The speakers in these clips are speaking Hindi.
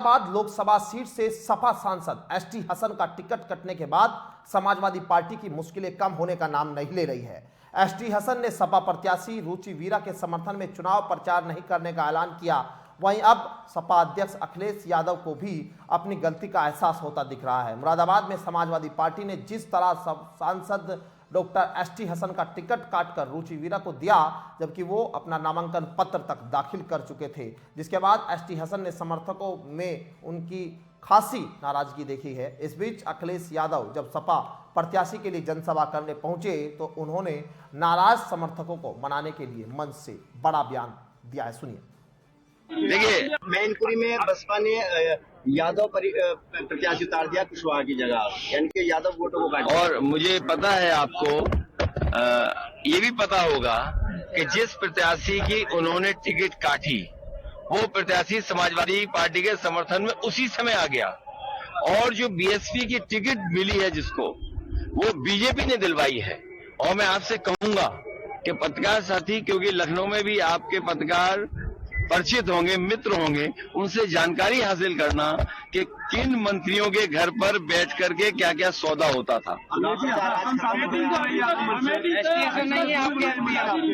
बाद लोकसभा सीट से सपा सांसद एसटी हसन का टिकट कटने के बाद समाजवादी पार्टी की मुश्किलें कम होने का नाम नहीं ले रही है। एसटी हसन ने सपा प्रत्याशी रुचि वीरा के समर्थन में चुनाव प्रचार नहीं करने का ऐलान किया। वहीं अब सपा अध्यक्ष अखिलेश यादव को भी अपनी गलती का एहसास होता दिख रहा है। मुरादाबाद में समाजवादी पार्टी ने जिस तरह सांसद डॉक्टर एसटी हसन का टिकट काटकर रुचि वीरा को दिया, जबकि वो अपना नामांकन पत्र तक दाखिल कर चुके थे, जिसके बाद एसटी हसन ने समर्थकों में उनकी खासी नाराजगी देखी है। इस बीच अखिलेश यादव जब सपा प्रत्याशी के लिए जनसभा करने पहुंचे तो उन्होंने नाराज समर्थकों को मनाने के लिए मंच से बड़ा बयान दिया है। सुनिए। देखिए, मैनपुरी में बसपा ने यादव प्रत्याशी उतार दिया कुशवाहा की जगह, यानी कि यादव वोटों को काट। और मुझे पता है, आपको ये भी पता होगा कि जिस प्रत्याशी की उन्होंने टिकट काटी वो प्रत्याशी समाजवादी पार्टी के समर्थन में उसी समय आ गया, और जो बीएसपी की टिकट मिली है जिसको, वो बीजेपी ने दिलवाई है। और मैं आपसे कहूंगा कि पत्रकार साथी, क्योंकि लखनऊ में भी आपके पत्रकार परिचित होंगे, मित्र होंगे, उनसे जानकारी हासिल करना कि किन मंत्रियों के घर पर बैठ करके क्या क्या सौदा होता था।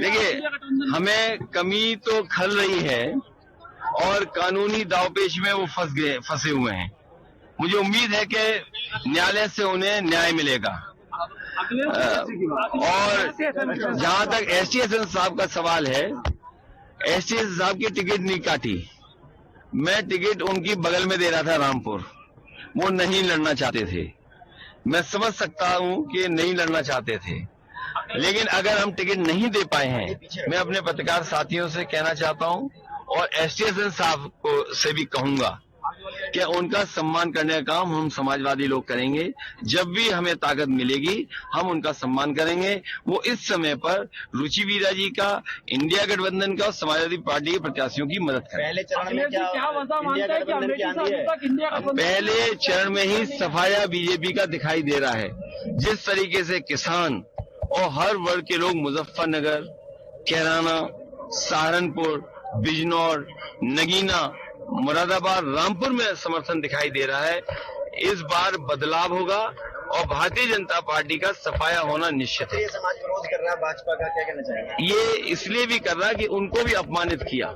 देखिए, हमें कमी तो खल रही है और कानूनी दावपेच में वो फंसे हुए हैं। मुझे उम्मीद है कि न्यायालय से उन्हें न्याय मिलेगा। और जहां तक एसटी हसन साहब का सवाल है, एसटी साहब की टिकट नहीं काटी। मैं टिकट उनकी बगल में दे रहा था रामपुर। वो नहीं लड़ना चाहते थे। मैं समझ सकता हूं कि नहीं लड़ना चाहते थे, लेकिन अगर हम टिकट नहीं दे पाए हैं, मैं अपने पत्रकार साथियों से कहना चाहता हूं और एसटी हसन साहब को से भी कहूंगा कि उनका सम्मान करने का काम हम समाजवादी लोग करेंगे। जब भी हमें ताकत मिलेगी हम उनका सम्मान करेंगे। वो इस समय पर रुचि वीरा जी का, इंडिया गठबंधन का और समाजवादी पार्टी के प्रत्याशियों की मदद करें। पहले चरण में क्या इंडिया गठबंधन की आंधी है? पहले चरण में ही सफाया बीजेपी का दिखाई दे रहा है। जिस तरीके से किसान और हर वर्ग के लोग मुजफ्फरनगर, कैराना, सहारनपुर, बिजनौर, नगीना, मुरादाबाद, रामपुर में समर्थन दिखाई दे रहा है। इस बार बदलाव होगा और भारतीय जनता पार्टी का सफाया होना निश्चित है। ये समाज विरोध कर रहा है भाजपा का, क्या कहना चाहेंगे? ये इसलिए भी कर रहा है कि उनको भी अपमानित किया।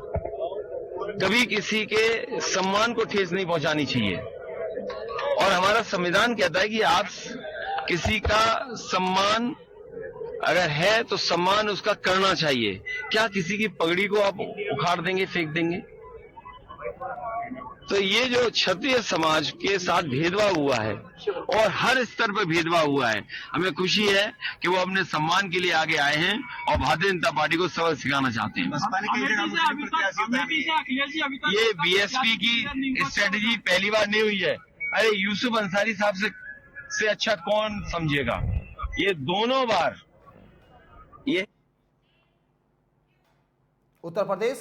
कभी किसी के सम्मान को ठेस नहीं पहुंचानी चाहिए, और हमारा संविधान कहता है कि आप किसी का सम्मान अगर है तो सम्मान उसका करना चाहिए। क्या किसी की पगड़ी को आप उखाड़ देंगे, फेंक देंगे? तो ये जो क्षत्रिय समाज के साथ भेदभाव हुआ है और हर स्तर पर भेदभाव हुआ है, हमें खुशी है कि वो अपने सम्मान के लिए आगे आए हैं और भारतीय जनता पार्टी को सबक सिखाना चाहते हैं। ये बीएसपी की स्ट्रेटेजी पहली बार नहीं हुई है। अरे यूसुफ अंसारी साहब से अच्छा कौन समझेगा? ये दोनों बार ये उत्तर प्रदेश